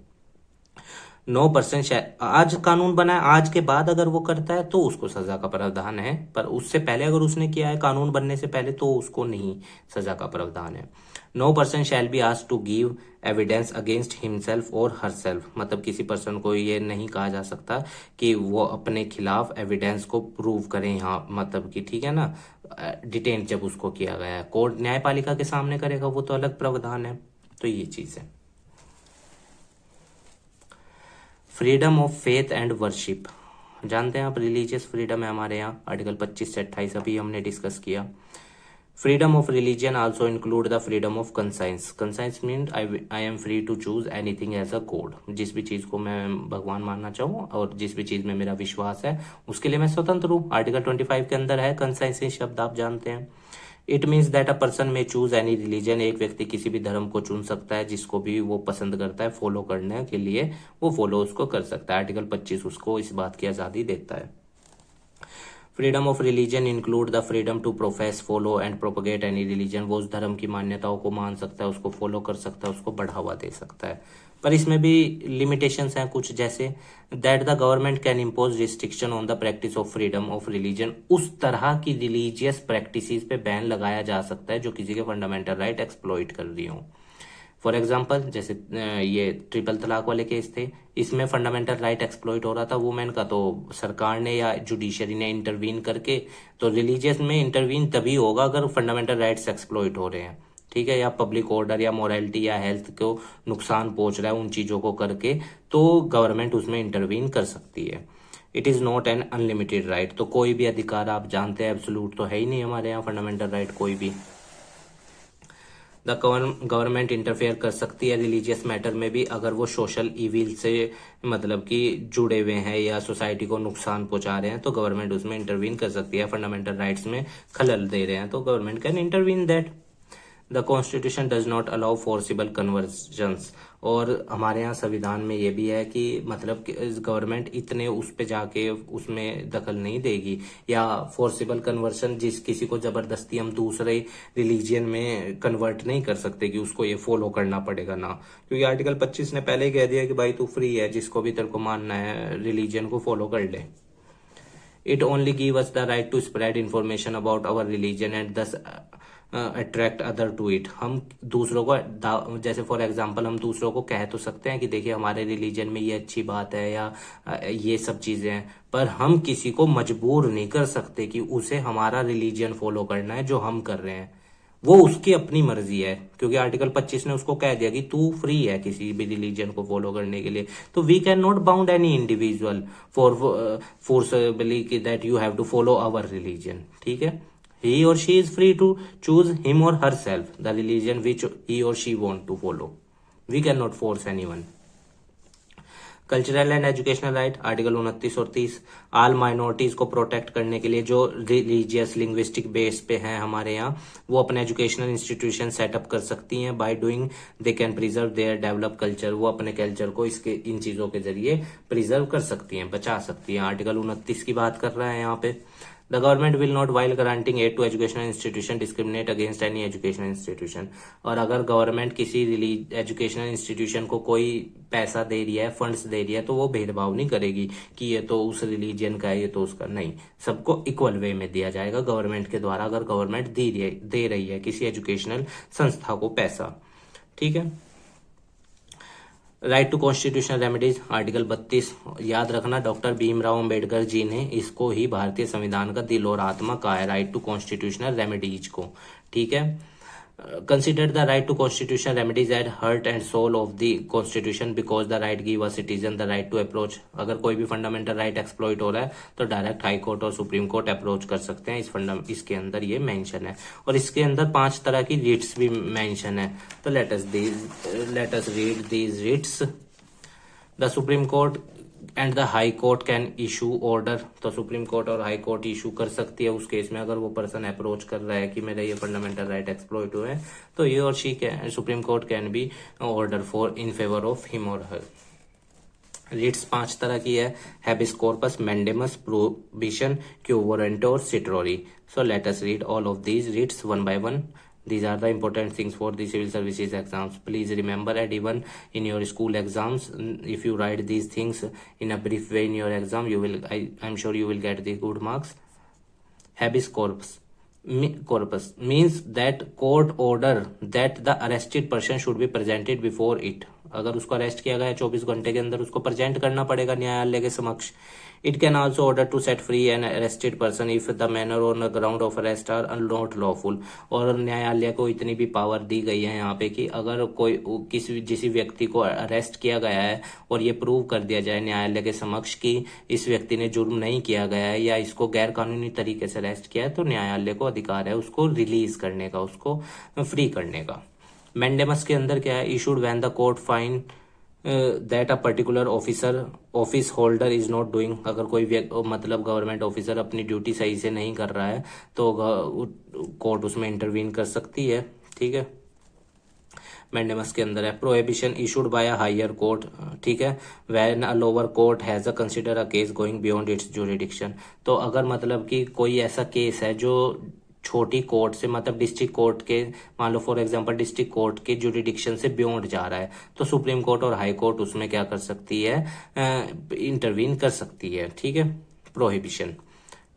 नो पर्सन आज कानून बना है, आज के बाद अगर वो करता है तो उसको सजा का प्रावधान है, पर उससे पहले अगर उसने किया है कानून बनने से पहले तो उसको नहीं सजा का प्रावधान है. No person shall be asked to give evidence against himself और हरसेल्फ, मतलब किसी पर्सन को ये नहीं कहा जा सकता कि वो अपने खिलाफ एविडेंस को प्रूव करें यहाँ, मतलब कि ठीक है ना, डिटेन जब उसको किया गया है, कोर्ट न्यायपालिका के सामने करेगा, वो तो अलग प्रावधान है. तो ये चीज है. Freedom of faith and worship, जानते हैं आप, रिलीजियस फ्रीडम है हमारे यहाँ, आर्टिकल 25 से 28 अभी हमने डिस्कस किया. Freedom of religion also include the freedom of conscience. Conscience mean I am free to choose anything as a god, जिस भी चीज को मैं भगवान मानना चाहूँ और जिस भी चीज में मेरा विश्वास है उसके लिए मैं स्वतंत्र हूँ. आर्टिकल 25 के अंदर है कंसाइंस शब्द, आप जानते हैं. It means that a person में चूज एनी रिलीजन, एक व्यक्ति किसी भी धर्म को चुन सकता है, जिसको भी वो पसंद करता है फॉलो करने के लिए वो फॉलो उसको कर सकता है. आर्टिकल 25 उसको इस बात की आजादी देता है. Freedom of religion include the freedom to profess follow and propagate any religion. वो उस धर्म की मान्यताओं को मान सकता है, उसको फॉलो कर सकता है, उसको बढ़ावा दे सकता है. पर इसमें भी लिमिटेशंस हैं कुछ, जैसे that the government can impose restriction on the practice of freedom of religion. उस तरह की रिलीजियस प्रैक्टिसेस पे बैन लगाया जा सकता है जो किसी के फंडामेंटल राइट एक्सप्लॉइट कर रही हो. फॉर एग्जाम्पल जैसे ये ट्रिपल तलाक वाले केस थे, इसमें फंडामेंटल राइट एक्सप्लॉइट हो रहा था वुमेन का, तो सरकार ने या जुडिशरी ने इंटरवीन करके, तो रिलीजियस में इंटरवीन तभी होगा अगर फंडामेंटल राइट्स एक्सप्लॉइट हो रहे हैं. ठीक है, या पब्लिक ऑर्डर या मोरालिटी या हेल्थ को नुकसान पहुंच रहा है उन चीजों को करके, तो गवर्नमेंट उसमें इंटरवीन कर सकती है. It is not an unlimited right, तो कोई भी अधिकार आप जानते हैं एब्सोल्यूट तो है ही नहीं हमारे यहाँ फंडामेंटल राइट कोई भी. द गवर्नमेंट इंटरफेयर कर सकती है रिलीजियस मैटर में भी, अगर वो सोशल इविल से मतलब कि जुड़े हुए हैं या सोसाइटी को नुकसान पहुंचा रहे हैं तो गवर्नमेंट उसमें इंटरवीन कर सकती है। फंडामेंटल राइट्स में खलल दे रहे हैं तो government can intervene that. The constitution does not allow forcible convergence, और हमारे यहाँ संविधान में ये भी है कि मतलब गवर्नमेंट इतने उस पे जाके उसमें दखल नहीं देगी, या फोर्सिबल कन्वर्शन जिस किसी को जबरदस्ती हम दूसरे रिलीजियन में कन्वर्ट नहीं कर सकते कि उसको ये फॉलो करना पड़ेगा ना, क्योंकि आर्टिकल 25 ने पहले ही कह दिया कि भाई तू फ्री है, जिसको भी तेरे को मानना है रिलीजियन को फॉलो कर ले। It only give us the right to spread information about our religion and thus attract other to it. हम दूसरों को जैसे फॉर एग्जांपल हम दूसरों को कह तो सकते हैं कि देखिए हमारे रिलीजन में ये अच्छी बात है या ये सब चीजें हैं, पर हम किसी को मजबूर नहीं कर सकते कि उसे हमारा रिलीजन फॉलो करना है जो हम कर रहे हैं। वो उसकी अपनी मर्जी है, क्योंकि आर्टिकल 25 ने उसको कह दिया कि तू फ्री है किसी भी रिलीजन को फॉलो करने के लिए। तो we can not bound any individual for forcibly that you have to follow our religion. ठीक है, he or she is free to choose him or herself the religion which he or she want to follow. We cannot force anyone. Cultural and educational right, article 29 और 30 all minorities को protect करने के लिए जो religious linguistic base पे हैं हमारे यहाँ, वो अपने एजुकेशनल इंस्टीट्यूशन सेटअप कर सकती हैं। By doing they can preserve there develop culture, वो अपने कल्चर को इसके इन चीजों के जरिए प्रिजर्व कर सकती हैं, बचा सकती हैं। आर्टिकल 29 की बात कर रहा है यहाँ पे। The government will not, while granting aid to educational institution, discriminate against any educational institution. और अगर गवर्नमेंट किसी एजुकेशनल इंस्टीट्यूशन को कोई पैसा दे रही है, फंड्स दे रही है, तो वो भेदभाव नहीं करेगी कि ये तो उस रिलीजन का है, ये तो उसका नहीं, सबको इक्वल वे में दिया जाएगा गवर्नमेंट के द्वारा, अगर गवर्नमेंट दे रही है किसी एजुकेशनल संस्था को पैसा। ठीक है। Right to constitutional remedies, article 32, याद रखना डॉक्टर भीमराव अंबेडकर जी ने इसको ही भारतीय संविधान का दिल और आत्मा कहा है, राइट टू कॉन्स्टिट्यूशनल रेमेडीज को। ठीक है। Consider the right to constitutional remedies at heart and soul of the constitution because the right give a citizen the right to approach. अगर कोई भी फंडामेंटल राइट एक्सप्लॉइट हो रहा है तो डायरेक्ट हाई कोर्ट और सुप्रीम कोर्ट अप्रोच कर सकते हैं, इसके अंदर ये मेंशन है। और इसके अंदर 5 तरह की रिट्स भी मेंशन है, तो let us read these writs. The supreme court and the high court can issue order, तो सुप्रीम कोर्ट और हाई कोर्ट इशू कर सकती है उस केस में, अगर वो पर्सन अप्रोच कर रहा है कि मेरा ये फंडामेंटल राइट एक्सप्लॉइट हुए हैं, तो ये और she can, supreme court can be order for in favour of him और हर। रिट्स 5 तरह की है, habeas corpus, mandamus, prohibition, quo warranto और certiorari. So let us read all of these writs one by one. These are the important things for the civil services exams. Please remember, and even in your school exams, if you write these things in a brief way in your exam, you will, I'm sure you will get the good marks. Habeas corpus means that court order that the arrested person should be presented before it. अगर उसको arrest किया गया 24 घंटे के अंदर उसको present करना पड़ेगा न्यायालय के समक्ष. It can also order to set free an arrested person if the manner or the ground of arrest are not lawful. और न्यायालय को इतनी भी पावर दी गई है यहाँ पे कि अगर कोई किसी व्यक्ति को अरेस्ट किया गया है और ये प्रूव कर दिया जाए न्यायालय के समक्ष कि इस व्यक्ति ने जुर्म नहीं किया गया है या इसको गैर कानूनी तरीके से अरेस्ट किया है, तो न्यायालय को अधिकार है उसको रिलीज करने का, उसको फ्री करने का. मैंडेमस के अंदर क्या है, issued when the court find that a particular office holder is not doing. अगर कोई मतलब गवर्नमेंट ऑफिसर अपनी ड्यूटी सही से नहीं कर रहा है तो कोर्ट उसमें इंटरवीन कर सकती है. ठीक है, मैंडेमस के अंदर है. Prohibition issued by a higher court. ठीक है, when a lower court has a consider a case going beyond its jurisdiction. तो अगर मतलब कि कोई ऐसा केस है जो छोटी कोर्ट से मतलब डिस्ट्रिक्ट कोर्ट के, मान लो फॉर एग्जांपल डिस्ट्रिक्ट कोर्ट के जुरिडिक्शन से बियॉन्ड जा रहा है, तो सुप्रीम कोर्ट और हाई कोर्ट उसमें क्या कर सकती है, इंटरवीन कर सकती है. ठीक है, प्रोहिबिशन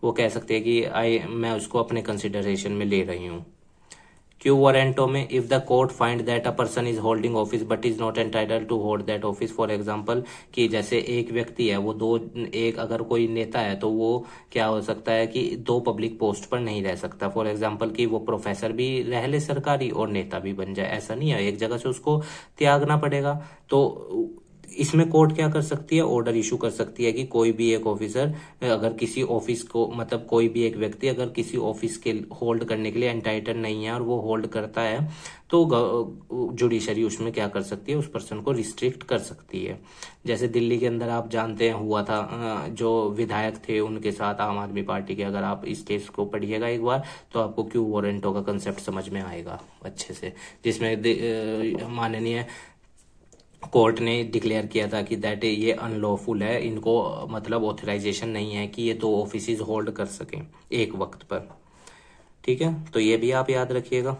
वो कह सकती है कि मैं उसको अपने कंसिडरेशन में ले रही हूँ. क्यू वारंटो में if the court find that a person is holding office but is not entitled to hold that office. For example कि जैसे एक व्यक्ति है वो अगर कोई नेता है तो वो क्या हो सकता है कि 2 पब्लिक पोस्ट पर नहीं रह सकता. फॉर एग्जांपल कि वो प्रोफेसर भी रह ले सरकारी और नेता भी बन जाए, ऐसा नहीं है, एक जगह से उसको त्यागना पड़ेगा. तो इसमें कोर्ट क्या कर सकती है, ऑर्डर इशू कर सकती है कि कोई भी एक ऑफिसर अगर किसी ऑफिस को, मतलब कोई भी एक व्यक्ति अगर किसी ऑफिस के होल्ड करने के लिए एंटाइटल नहीं है और वो होल्ड करता है, तो जुडिशरी उसमें क्या कर सकती है, उस पर्सन को रिस्ट्रिक्ट कर सकती है। जैसे दिल्ली के अंदर आप जानते हैं हुआ था, जो विधायक थे उनके साथ आम आदमी पार्टी के, अगर आप इस केस को पढ़िएगा एक बार तो आपको क्यों वारंटो का कंसेप्ट समझ में आएगा अच्छे से, जिसमें माननीय कोर्ट ने डिक्लेयर किया था कि दैट ये अनलॉफुल है, इनको मतलब ऑथराइजेशन नहीं है कि ये दो ऑफिसेज होल्ड कर सकें एक वक्त पर। ठीक है, तो ये भी आप याद रखिएगा।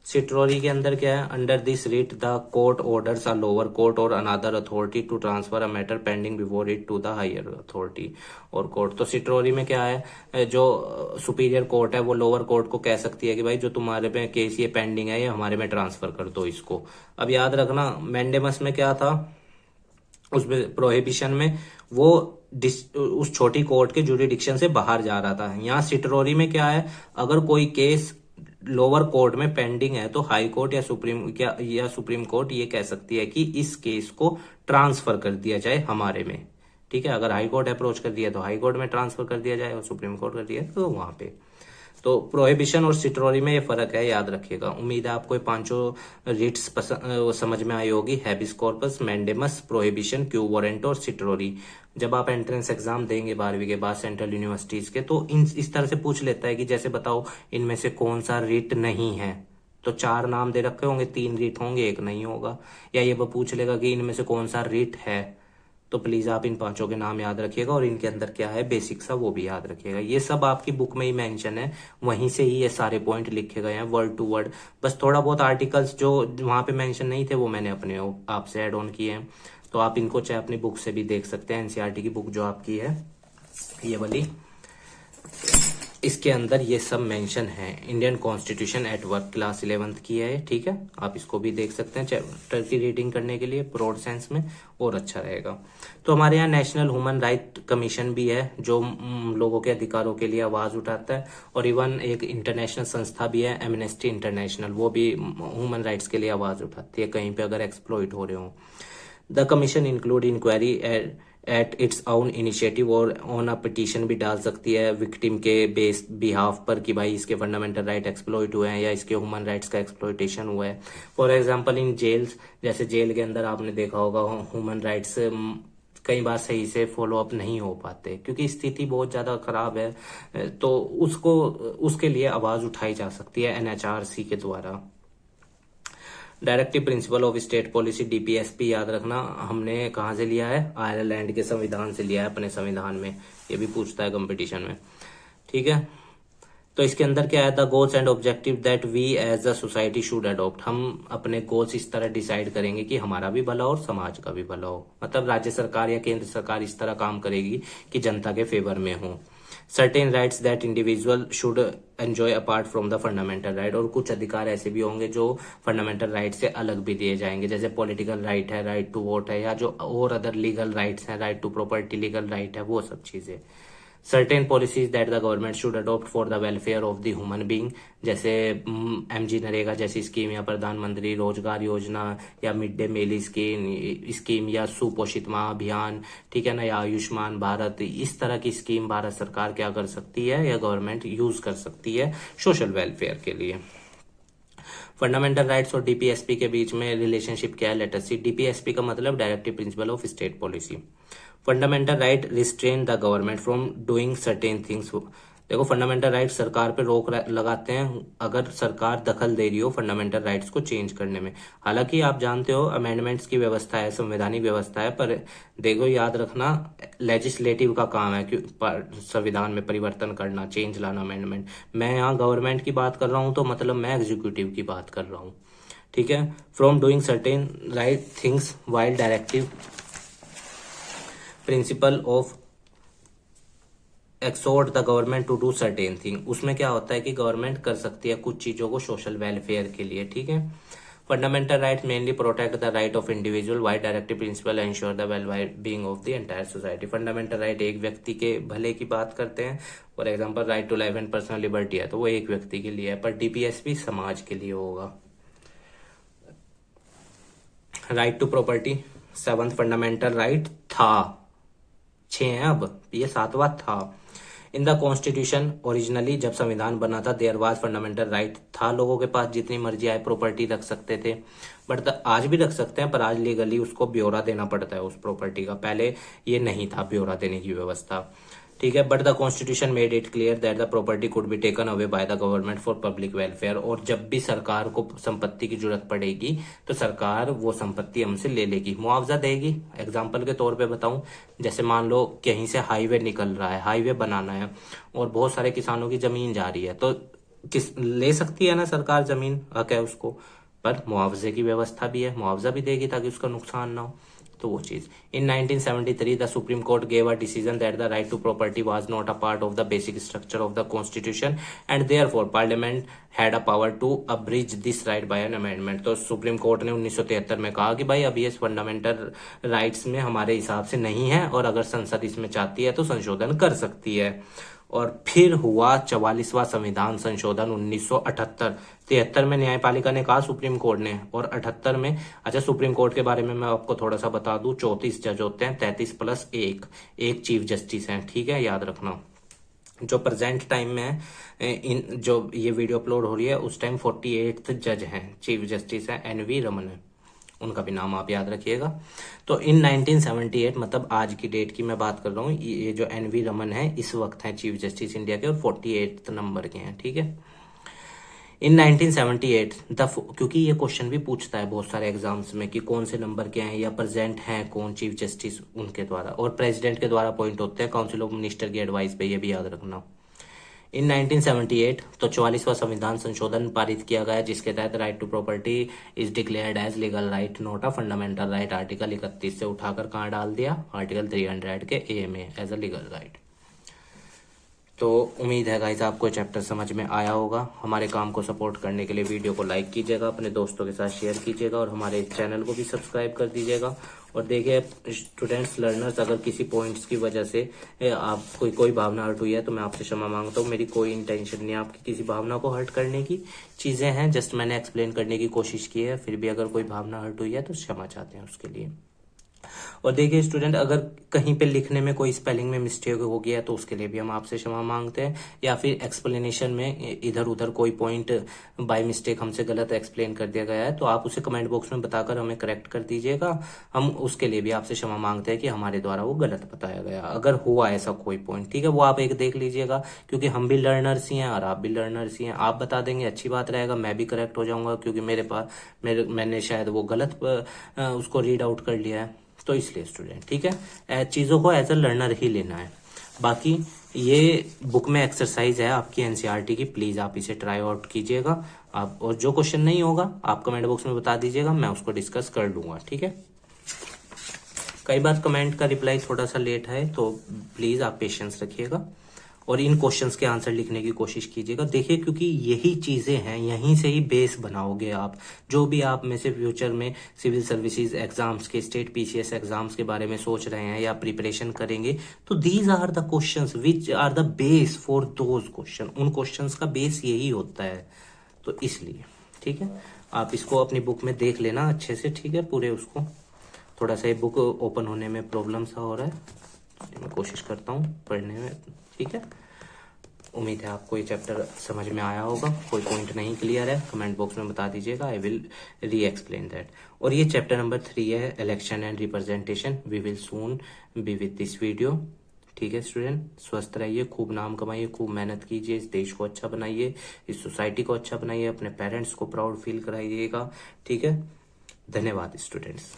सिट्रोरी के अंदर क्या है, under this writ the court orders a lower court और another authority to transfer a matter pending before it to the higher authority और कोर्ट। तो सिट्रोरी में क्या है, जो सुपीरियर कोर्ट है वो लोअर कोर्ट को कह सकती है कि भाई जो तुम्हारे पे केस ये पेंडिंग है ये हमारे में ट्रांसफर कर दो इसको। अब याद रखना मैंडेमस में क्या था, उसमें प्रोहिबिशन में वो उस छोटी कोर्ट के जुरिडिक्शन से बाहर जा रहा था। यहाँ सिट्रोरी में क्या है, अगर कोई केस लोअर कोर्ट में पेंडिंग है तो हाई कोर्ट या सुप्रीम कोर्ट ये कह सकती है कि इस केस को ट्रांसफर कर दिया जाए हमारे में। ठीक है, अगर हाई कोर्ट अप्रोच कर दिया तो हाई कोर्ट में ट्रांसफर कर दिया जाए और सुप्रीम कोर्ट कर दिया तो वहां पे। तो प्रोहिबिशन और सिट्रोरी में ये फर्क है, याद रखिएगा। उम्मीद है आपको ये पांचों रिट्स समझ में आई होगी, habeas corpus, mandamus, prohibition, Q warrant और सिट्रोरी। जब आप एंट्रेंस एग्जाम देंगे 12वीं के बाद सेंट्रल यूनिवर्सिटीज के, तो इस तरह से पूछ लेता है कि जैसे बताओ इनमें से कौन सा रिट नहीं है, तो 4 नाम दे रखे होंगे, 3 रिट होंगे, 1 नहीं होगा। या ये वो पूछ लेगा कि इनमें से कौन सा रिट है, तो प्लीज आप इन पांचों के नाम याद रखिएगा और इनके अंदर क्या है बेसिक सा वो भी याद रखिएगा। ये सब आपकी बुक में ही मेंशन है, वहीं से ही ये सारे पॉइंट लिखे गए हैं वर्ड टू वर्ड। बस थोड़ा बहुत आर्टिकल्स जो वहां पे मेंशन नहीं थे वो मैंने अपने आपसे ऐड ऑन किए हैं, तो आप इनको चाहे अपनी बुक से भी देख सकते हैं, एनसीईआरटी की बुक जो आपकी है ये वाली, इसके अंदर ये सब मेंशन है। Indian constitution at work class 11th की है, ठीक है, आप इसको भी देख सकते हैं चैप्टर की रीडिंग करने के लिए ब्रॉड सेंस में, और अच्छा रहेगा। तो हमारे यहाँ नेशनल ह्यूमन राइट कमीशन भी है जो लोगों के अधिकारों के लिए आवाज उठाता है, और इवन एक इंटरनेशनल संस्था भी है एमनेस्टी इंटरनेशनल, वो भी ह्यूमन राइट्स के लिए आवाज उठाती है कहीं पे अगर एक्सप्लॉइट हो रहे हो। The commission include inquiry at its own initiative और ऑन अ पिटीशन भी डाल सकती है विक्टिम के बेस बिहाफ पर कि भाई इसके फंडामेंटल राइट एक्सप्लॉइट हुए हैं या इसके ह्यूमन राइट्स का एक्सप्लॉइटेशन हुआ है। फॉर एग्जांपल इन जेल्स, जैसे जेल के अंदर आपने देखा होगा ह्यूमन राइट्स कई बार सही से फॉलो अप नहीं हो पाते क्योंकि स्थिति बहुत ज्यादा खराब है, तो उसके लिए आवाज उठाई जा सकती है एनएचआरसी के द्वारा। Directive principle of state policy DPSP याद रखना हमने कहां से लिया है, आयरलैंड के संविधान से लिया है, अपने संविधान में ये भी पूछता है कंपटीशन में। ठीक है, तो इसके अंदर क्या है, the goals and objective that we as a society should adopt. हम अपने गोल्स इस तरह डिसाइड करेंगे कि हमारा भी भला हो और समाज का भी भला हो, मतलब राज्य सरकार या केंद्र सरकार इस तरह काम करेगी कि जनता के फेवर में हो। Certain rights that individual should enjoy apart from the fundamental right, और कुछ अधिकार ऐसे भी होंगे जो फंडामेंटल राइट से अलग भी दिए जाएंगे, जैसे पॉलिटिकल राइट है, राइट टू वोट है, या जो और अदर लीगल राइट्स हैं, right to property legal right है, वो सब चीजें। Certain policies that the government should adopt for the welfare of the human being, जैसे एमजी नरेगा जैसी स्कीम या प्रधानमंत्री रोजगार योजना या मिड डे मील स्कीम या सुपोषित माह अभियान, ठीक है ना, या आयुष्मान भारत, इस तरह की स्कीम भारत सरकार क्या कर सकती है या गवर्नमेंट यूज कर सकती है सोशल वेलफेयर के लिए। फंडामेंटल राइट्स और डीपीएसपी के बीच में रिलेशनशिप क्या है, लेट अस सी। डीपीएसपी का मतलब directive principle of state policy. Fundamental right restrain the government from doing certain things. देखो फंडामेंटल राइट सरकार पे रोक लगाते हैं अगर सरकार दखल दे रही हो फंडामेंटल राइट्स को चेंज करने में। हालांकि आप जानते हो अमेंडमेंट्स की व्यवस्था है, संवैधानिक व्यवस्था है, पर देखो याद रखना लेजिस्लेटिव का काम है कि संविधान में परिवर्तन करना, चेंज लाना, अमेंडमेंट। मैं यहाँ गवर्नमेंट की बात कर रहा हूँ तो मतलब मैं एग्जीक्यूटिव की बात कर रहा हूँ, ठीक है। From doing certain right things while directive principle of exhort the government to do certain thing, उसमें क्या होता है कि गवर्नमेंट कर सकती है कुछ चीजों को सोशल वेलफेयर के लिए, ठीक है। Fundamental right mainly protect the right of individual while directive principle ensure the well being of the entire society. Fundamental right एक व्यक्ति के भले की बात करते हैं, for example right to life and personal liberty है तो वो एक व्यक्ति के लिए है, पर डीपीएसपी समाज के लिए होगा। Right to property 7th fundamental right था, 6 हैं अब, ये 7वां था। इन द कॉन्स्टिट्यूशन ओरिजिनली जब संविधान बना था देयर वाज फंडामेंटल राइट था, लोगों के पास जितनी मर्जी आए प्रॉपर्टी रख सकते थे, बट आज भी रख सकते हैं, पर आज लीगली उसको ब्यौरा देना पड़ता है उस प्रॉपर्टी का, पहले ये नहीं था ब्यौरा देने की व्यवस्था, ठीक है। But the constitution made it clear that the property could be taken away by the government for public welfare, और जब भी सरकार को संपत्ति की जरूरत पड़ेगी तो सरकार वो संपत्ति हमसे ले लेगी, मुआवजा देगी। एग्जाम्पल के तौर पे बताऊं, जैसे मान लो कहीं से हाईवे निकल रहा है, हाईवे बनाना है और बहुत सारे किसानों की जमीन जा रही है, तो किस ले सकती है ना सरकार, जमीन हक है उसको, पर मुआवजे की व्यवस्था भी है, मुआवजा भी देगी ताकि उसका नुकसान ना हो, तो वो चीज। In 1973 the supreme Court gave a decision that the right to property was not a part of the basic structure of the constitution and therefore parliament had a power to abridge this right by an amendment. तो supreme Court ने 1973 में कहा कि भाई अभी इस fundamental rights में हमारे हिसाब से नहीं है, और अगर संसद इसमें चाहती है तो संशोधन कर सकती है। और फिर हुआ 44वां संविधान संशोधन 1978। 73 में न्यायपालिका ने कहा सुप्रीम कोर्ट ने, और 78 में, अच्छा सुप्रीम कोर्ट के बारे में मैं आपको थोड़ा सा बता दूं, 34 जज होते हैं, 33+1, एक चीफ जस्टिस हैं, ठीक है, याद रखना। जो प्रेजेंट टाइम में है, इन जो ये वीडियो अपलोड हो रही है उस टाइम 48th जज हैं, चीफ जस्टिस हैं NV रमन है, उनका भी नाम आप याद रखिएगा। तो इन 1978, मतलब आज की डेट की मैं बात कर रहा हूँ, ये जो NV रमन है इस वक्त हैं चीफ जस्टिस इंडिया के, और 48th नंबर के हैं, ठीक है। इन 1978 क्योंकि ये क्वेश्चन भी पूछता है बहुत सारे एग्जाम्स में कि कौन से नंबर के हैं या प्रेजेंट हैं कौन चीफ जस्टिस उनके द्वारा, और प्रेसिडेंट के द्वारा अपॉइंट होते हैं काउंसिल ऑफ मिनिस्टर की एडवाइस पे, ये भी याद रखना। इन 1978 तो 44वां संविधान संशोधन पारित किया गया, जिसके तहत right to property is declared as legal right not a fundamental right. Article 31 से उठाकर कहाँ डाल दिया, आर्टिकल 300 के ए में एज अ लीगल राइट। तो उम्मीद है गाइस आपको चैप्टर समझ में आया होगा। हमारे काम को सपोर्ट करने के लिए वीडियो को लाइक कीजिएगा, अपने दोस्तों के साथ शेयर कीजिएगा, और हमारे चैनल को भी सब्सक्राइब कर दीजिएगा। और देखिए स्टूडेंट्स लर्नर्स, अगर किसी पॉइंट्स की वजह से आप कोई भावना हर्ट हुई है तो मैं आपसे क्षमा मांगता हूँ। मेरी कोई इंटेंशन नहीं है आपकी किसी भावना को हर्ट करने की, चीजें हैं जस्ट मैंने एक्सप्लेन करने की कोशिश की है, फिर भी अगर कोई भावना हर्ट हुई है तो क्षमा चाहते हैं उसके लिए। और देखिए स्टूडेंट, अगर कहीं पे लिखने में कोई स्पेलिंग में मिस्टेक हो गया है तो उसके लिए भी हम आपसे क्षमा मांगते हैं, या फिर एक्सप्लेनेशन में इधर उधर कोई पॉइंट बाय मिस्टेक हमसे गलत एक्सप्लेन कर दिया गया है तो आप उसे कमेंट बॉक्स में बताकर हमें करेक्ट कर दीजिएगा। हम उसके लिए भी आपसे क्षमा मांगते हैं कि हमारे द्वारा वो गलत बताया गया, अगर हुआ ऐसा कोई पॉइंट, ठीक है, वो आप एक देख लीजिएगा, क्योंकि हम भी लर्नर्स ही हैं और आप भी लर्नर्स ही हैं। आप बता देंगे अच्छी बात रहेगा, मैं भी करेक्ट हो जाऊंगा, क्योंकि मेरे पास मैंने शायद वो गलत उसको रीड आउट कर लिया है, तो इसलिए स्टूडेंट, ठीक है, चीजों को एज अ लर्नर ही लेना है। बाकी ये बुक में एक्सरसाइज है आपकी एनसीईआरटी की, प्लीज आप इसे ट्राई आउट कीजिएगा आप, और जो क्वेश्चन नहीं होगा आप कमेंट बॉक्स में बता दीजिएगा, मैं उसको डिस्कस कर लूंगा, ठीक है। कई बार कमेंट का रिप्लाई थोड़ा सा लेट है तो प्लीज आप पेशेंस रखिएगा और इन क्वेश्चंस के आंसर लिखने की कोशिश कीजिएगा। देखिए क्योंकि यही चीजें हैं, यहीं से ही बेस बनाओगे आप, जो भी आप में से फ्यूचर में सिविल सर्विसेज एग्जाम्स के, स्टेट पीसीएस एग्जाम्स के बारे में सोच रहे हैं या प्रिपरेशन करेंगे, तो these are the questions which are the base for those question. उन क्वेश्चंस का बेस यही होता है, तो इसलिए ठीक है आप इसको अपनी बुक में देख लेना अच्छे से, ठीक है, पूरे उसको। थोड़ा सा ये बुक ओपन होने में प्रॉब्लम सा हो रहा है, मैं कोशिश करता हूँ पढ़ने में, ठीक है। उम्मीद है आपको ये चैप्टर समझ में आया होगा। कोई पॉइंट नहीं क्लियर है कमेंट बॉक्स में बता दीजिएगा, I will re-explain that. और ये चैप्टर नंबर 3 है, election and representation. We will soon be with this video, ठीक है स्टूडेंट। स्वस्थ रहिए, खूब नाम कमाइए, खूब मेहनत कीजिए, इस देश को अच्छा बनाइए, इस सोसाइटी को अच्छा बनाइए, अपने पेरेंट्स को प्राउड फील कराइएगा, ठीक है। धन्यवाद स्टूडेंट्स।